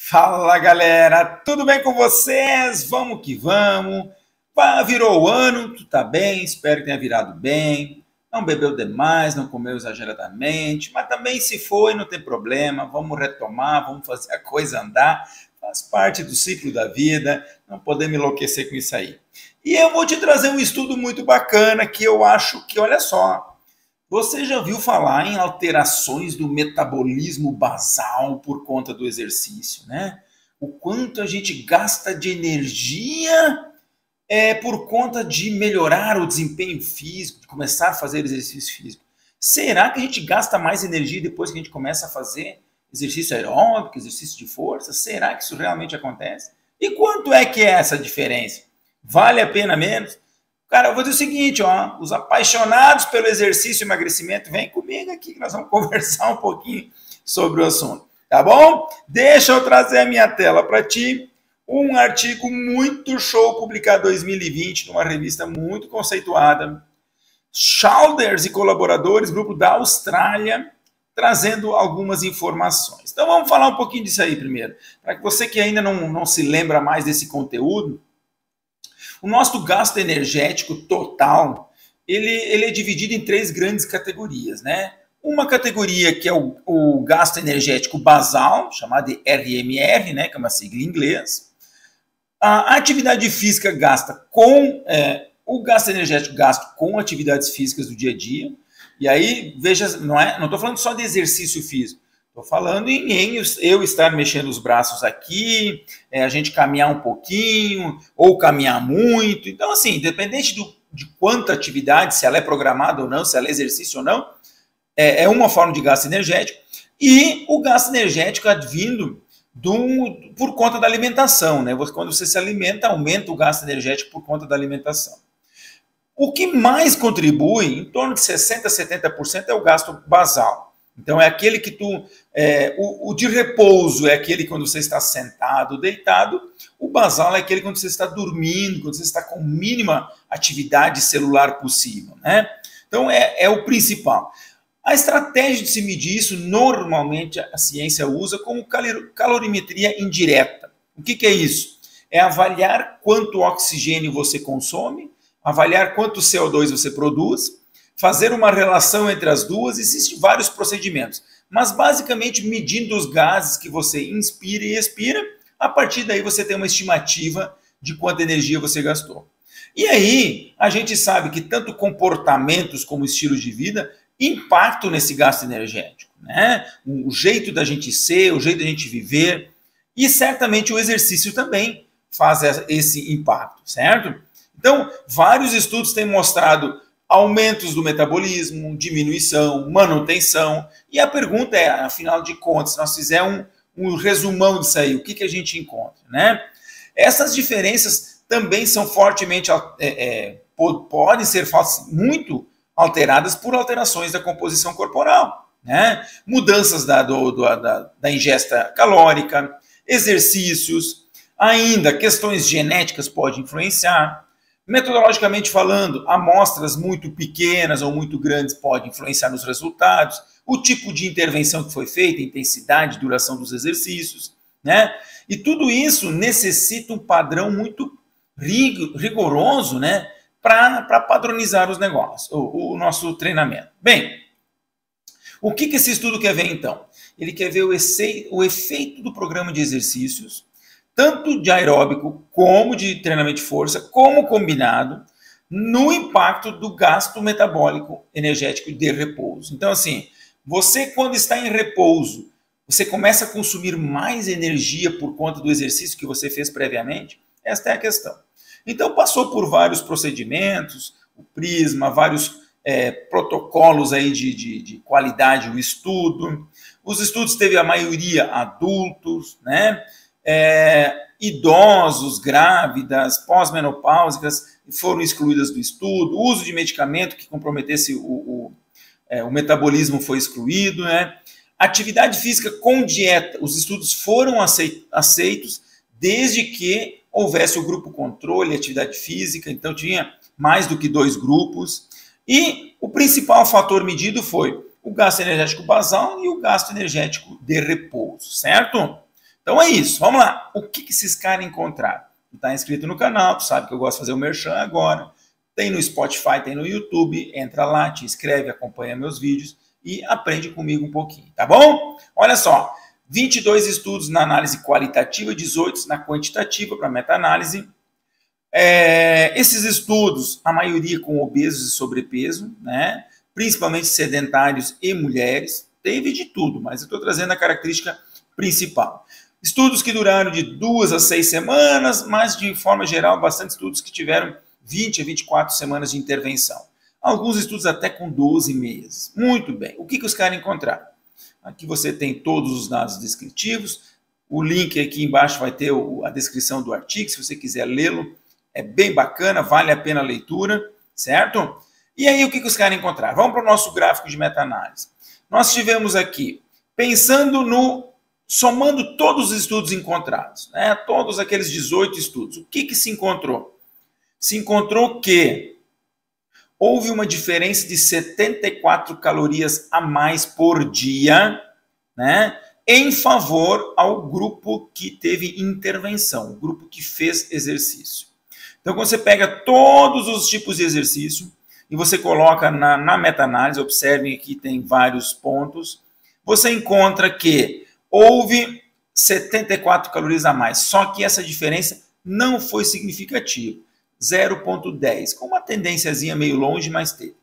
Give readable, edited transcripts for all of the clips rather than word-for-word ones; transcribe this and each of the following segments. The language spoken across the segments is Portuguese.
Fala galera, tudo bem com vocês? Vamos que vamos. Virou o ano, tu tá bem, espero que tenha virado bem. Não bebeu demais, não comeu exageradamente, mas também se foi, não tem problema. Vamos retomar, vamos fazer a coisa andar. Faz parte do ciclo da vida, não podemos enlouquecer com isso aí. E eu vou te trazer um estudo muito bacana que eu acho que, olha só, você já ouviu falar em alterações do metabolismo basal por conta do exercício, né? O quanto a gente gasta de energia por conta de melhorar o desempenho físico, de começar a fazer exercício físico. Será que a gente gasta mais energia depois que a gente começa a fazer exercício aeróbico, exercício de força? Será que isso realmente acontece? E quanto é que é essa diferença? Vale a pena menos? Cara, eu vou dizer o seguinte, ó, os apaixonados pelo exercício e emagrecimento, vem comigo aqui que nós vamos conversar um pouquinho sobre o assunto, tá bom? Deixa eu trazer a minha tela para ti, um artigo muito show publicado em 2020 numa revista muito conceituada, Childers e colaboradores, grupo da Austrália, trazendo algumas informações. Então vamos falar um pouquinho disso aí primeiro, para que você que ainda não se lembra mais desse conteúdo. O nosso gasto energético total, ele é dividido em três grandes categorias, né? Uma categoria que é o gasto energético basal, chamado de RMR, né? Que é uma sigla em inglês. A atividade física gasta com... o gasto energético gasto com atividades físicas do dia a dia. E aí, veja, não estou falando só de exercício físico. Estou falando em eu estar mexendo os braços aqui, a gente caminhar um pouquinho, ou caminhar muito. Então, assim, independente de quanta atividade, se ela é programada ou não, se ela é exercício ou não, é uma forma de gasto energético. E o gasto energético advindo por conta da alimentação, né? Quando você se alimenta, aumenta o gasto energético por conta da alimentação. O que mais contribui, em torno de 60% a 70%, é o gasto basal. Então, é aquele que o de repouso é aquele quando você está sentado, deitado. O basal é aquele quando você está dormindo, quando você está com mínima atividade celular possível, né? Então, é o principal. A estratégia de se medir isso, normalmente a ciência usa como calorimetria indireta. O que é isso? É avaliar quanto oxigênio você consome, avaliar quanto CO2 você produz, fazer uma relação entre as duas. Existem vários procedimentos, mas basicamente medindo os gases que você inspira e expira, a partir daí você tem uma estimativa de quanta energia você gastou. E aí a gente sabe que tanto comportamentos como estilo de vida impactam nesse gasto energético, né? O jeito da gente ser, o jeito da gente viver, e certamente o exercício também faz esse impacto, certo? Então, vários estudos têm mostrado aumentos do metabolismo, diminuição, manutenção. E a pergunta é, afinal de contas, se nós fizermos um resumão disso aí, o que a gente encontra, né? Essas diferenças também são fortemente, podem ser muito alteradas por alterações da composição corporal, né? Mudanças da ingesta calórica, exercícios, ainda questões genéticas podem influenciar. Metodologicamente falando, amostras muito pequenas ou muito grandes podem influenciar nos resultados, o tipo de intervenção que foi feita, a intensidade, duração dos exercícios, né? E tudo isso necessita um padrão muito rigoroso, né? Para padronizar os negócios, o nosso treinamento. Bem, o que esse estudo quer ver então? Ele quer ver o efeito do programa de exercícios, tanto de aeróbico como de treinamento de força, como combinado, no impacto do gasto metabólico energético de repouso. Então, assim, você quando está em repouso, você começa a consumir mais energia por conta do exercício que você fez previamente? Esta é a questão. Então, passou por vários procedimentos, o Prisma, vários protocolos aí de qualidade, o estudo. Os estudos teve a maioria adultos, né? Idosos, grávidas, pós-menopáusicas foram excluídas do estudo, o uso de medicamento que comprometesse o metabolismo foi excluído, né? Atividade física com dieta, os estudos foram aceitos desde que houvesse o grupo controle, atividade física, então tinha mais do que 2 grupos, e o principal fator medido foi o gasto energético basal e o gasto energético de repouso, certo? Então é isso, vamos lá. O que esses caras encontraram? Tu tá inscrito no canal, tu sabe que eu gosto de fazer o merchan agora. Tem no Spotify, tem no YouTube. Entra lá, te inscreve, acompanha meus vídeos e aprende comigo um pouquinho, tá bom? Olha só, 22 estudos na análise qualitativa, 18 na quantitativa para meta-análise. Esses estudos, a maioria com obesos e sobrepeso, né? Principalmente sedentários e mulheres. Teve de tudo, mas eu estou trazendo a característica principal. Estudos que duraram de 2 a 6 semanas, mas de forma geral, bastante estudos que tiveram 20 a 24 semanas de intervenção. Alguns estudos até com 12 meses. Muito bem. O que os caras encontraram? Aqui você tem todos os dados descritivos. O link aqui embaixo vai ter a descrição do artigo, se você quiser lê-lo. É bem bacana, vale a pena a leitura, certo? E aí o que os caras encontraram? Vamos para o nosso gráfico de meta-análise. Nós tivemos aqui, somando todos os estudos encontrados, né? Todos aqueles 18 estudos. O que se encontrou? Se encontrou que houve uma diferença de 74 calorias a mais por dia, né, em favor ao grupo que teve intervenção, o grupo que fez exercício. Então, quando você pega todos os tipos de exercício e você coloca na meta-análise, observem aqui, tem vários pontos, você encontra que houve 74 calorias a mais, só que essa diferença não foi significativa. 0,10, com uma tendênciazinha meio longe, mas teve.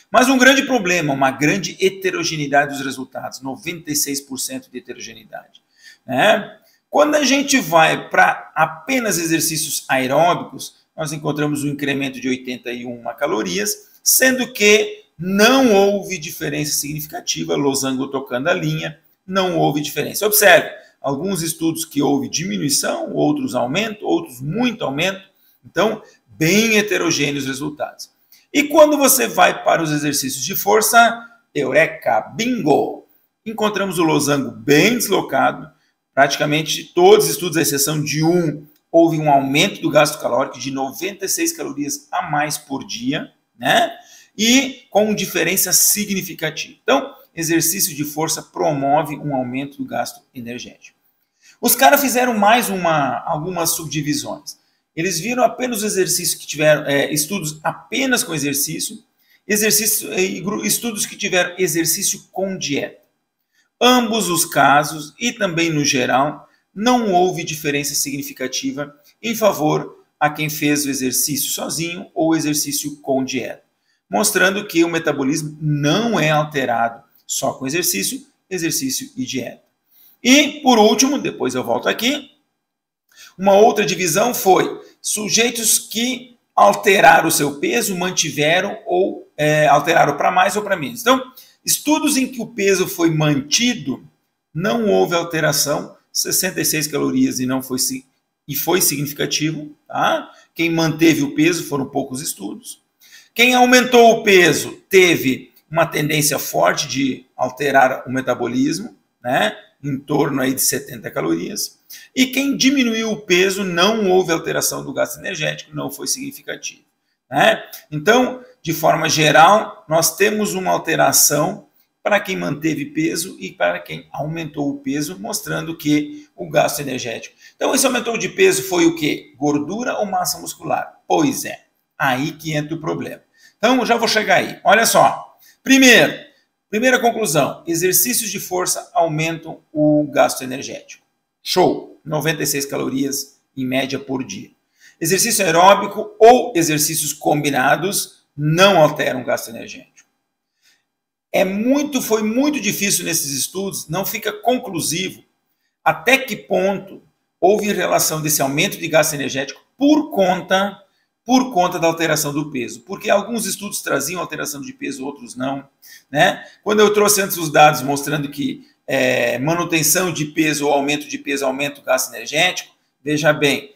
Mas um grande problema, uma grande heterogeneidade dos resultados, 96% de heterogeneidade. Né? Quando a gente vai para apenas exercícios aeróbicos, nós encontramos um incremento de 81 calorias, sendo que não houve diferença significativa, losango tocando a linha, não houve diferença. Observe, alguns estudos que houve diminuição, outros aumento, outros muito aumento, então, bem heterogêneos os resultados. E quando você vai para os exercícios de força, eureka, bingo! Encontramos o losango bem deslocado, praticamente todos os estudos, à exceção de houve um aumento do gasto calórico de 96 calorias a mais por dia, né? E com diferença significativa. Então, exercício de força promove um aumento do gasto energético. Os caras fizeram mais algumas subdivisões. Eles viram apenas os exercícios que tiveram, estudos apenas com exercício, estudos que tiveram exercício com dieta. Ambos os casos, e também no geral, não houve diferença significativa em favor a quem fez o exercício sozinho ou exercício com dieta, mostrando que o metabolismo não é alterado só com exercício e dieta. E, por último, depois eu volto aqui, uma outra divisão foi sujeitos que alteraram o seu peso, mantiveram ou alteraram para mais ou para menos. Então, estudos em que o peso foi mantido, não houve alteração, 66 calorias e foi significativo. Tá? Quem manteve o peso foram poucos estudos. Quem aumentou o peso teve uma tendência forte de alterar o metabolismo, né? Em torno aí de 70 calorias. E quem diminuiu o peso, não houve alteração do gasto energético, não foi significativo. Né? Então, de forma geral, nós temos uma alteração para quem manteve peso e para quem aumentou o peso, mostrando que o gasto energético. Então, esse aumento de peso foi o quê? Gordura ou massa muscular? Pois é, aí que entra o problema. Então, já vou chegar aí. Olha só. Primeira conclusão, exercícios de força aumentam o gasto energético. Show, 96 calorias em média por dia. Exercício aeróbico ou exercícios combinados não alteram o gasto energético. Foi muito difícil nesses estudos, não fica conclusivo até que ponto houve relação desse aumento de gasto energético por conta da alteração do peso, porque alguns estudos traziam alteração de peso, outros não. Né? Quando eu trouxe antes os dados mostrando que manutenção de peso ou aumento de peso aumenta o gasto energético, veja bem,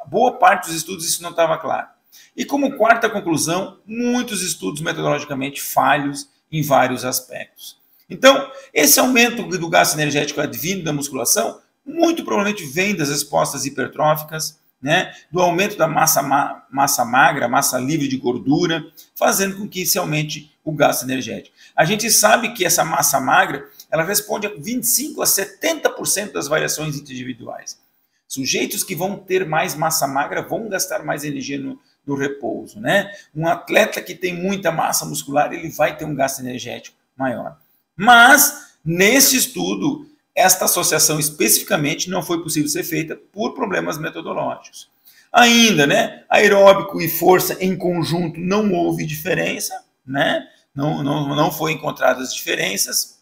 boa parte dos estudos isso não estava claro. E como quarta conclusão, muitos estudos metodologicamente falhos em vários aspectos. Então, esse aumento do gasto energético advindo da musculação, muito provavelmente vem das respostas hipertróficas, né, do aumento da massa magra, massa livre de gordura, fazendo com que se aumente o gasto energético. A gente sabe que essa massa magra, ela responde a 25% a 70% das variações individuais. Sujeitos que vão ter mais massa magra vão gastar mais energia no repouso, né? Um atleta que tem muita massa muscular, ele vai ter um gasto energético maior. Mas, nesse estudo, esta associação especificamente não foi possível ser feita por problemas metodológicos. Ainda, né, aeróbico e força em conjunto não houve diferença, né? Não foi encontradas diferenças.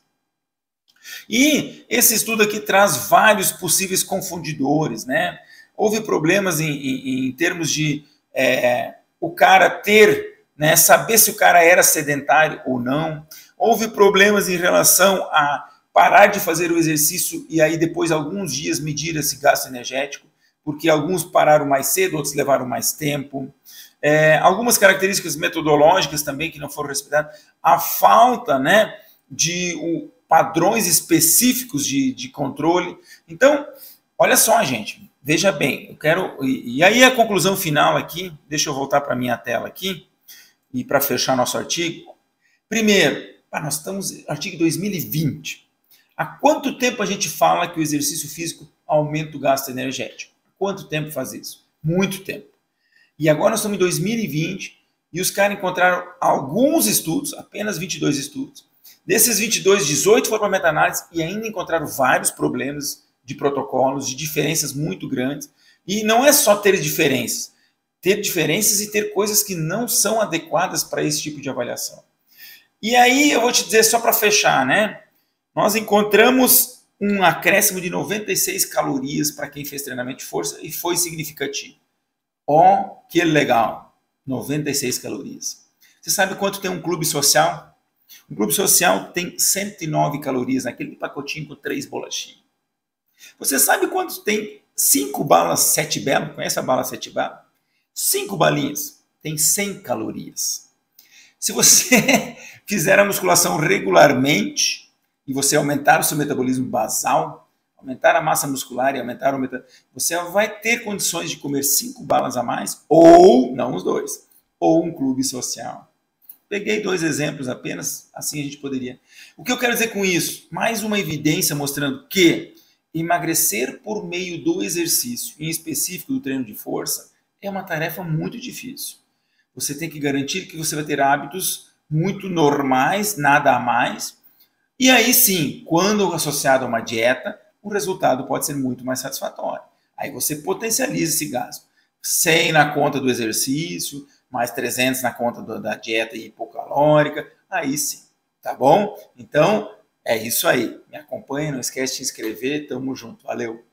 E esse estudo aqui traz vários possíveis confundidores, né? Houve problemas em termos de o cara ter, né, saber se o cara era sedentário ou não. Houve problemas em relação a parar de fazer o exercício e aí depois alguns dias medir esse gasto energético, porque alguns pararam mais cedo, outros levaram mais tempo. Algumas características metodológicas também que não foram respeitadas. A falta, né, de padrões específicos de controle. Então, olha só, gente, veja bem, eu quero... E aí a conclusão final aqui, deixa eu voltar para a minha tela aqui, e para fechar nosso artigo. Primeiro, nós estamos no artigo 2020. Há quanto tempo a gente fala que o exercício físico aumenta o gasto energético? Quanto tempo faz isso? Muito tempo. E agora nós estamos em 2020 e os caras encontraram alguns estudos, apenas 22 estudos. Desses 22, 18 foram para meta-análise e ainda encontraram vários problemas de protocolos, de diferenças muito grandes. E não é só ter diferenças e ter coisas que não são adequadas para esse tipo de avaliação. E aí eu vou te dizer, só para fechar, né? Nós encontramos um acréscimo de 96 calorias para quem fez treinamento de força e foi significativo. Ó, que legal! 96 calorias. Você sabe quanto tem um clube social? Um clube social tem 109 calorias, naquele pacotinho com 3 bolachinhas. Você sabe quanto tem 5 balas 7 Belo? Conhece a bala 7 Belo? 5 balinhas tem 100 calorias. Se você fizer a musculação regularmente e você aumentar o seu metabolismo basal, aumentar a massa muscular e aumentar o você vai ter condições de comer 5 balas a mais, ou, não os dois, ou um clube social. Peguei 2 exemplos apenas, assim a gente poderia. O que eu quero dizer com isso? Mais uma evidência mostrando que emagrecer por meio do exercício, em específico do treino de força, é uma tarefa muito difícil. Você tem que garantir que você vai ter hábitos muito normais, nada a mais. E aí sim, quando associado a uma dieta, o resultado pode ser muito mais satisfatório. Aí você potencializa esse gasto. 100 na conta do exercício, mais 300 na conta da dieta hipocalórica, aí sim, tá bom? Então, é isso aí. Me acompanha, não esquece de se inscrever, tamo junto, valeu!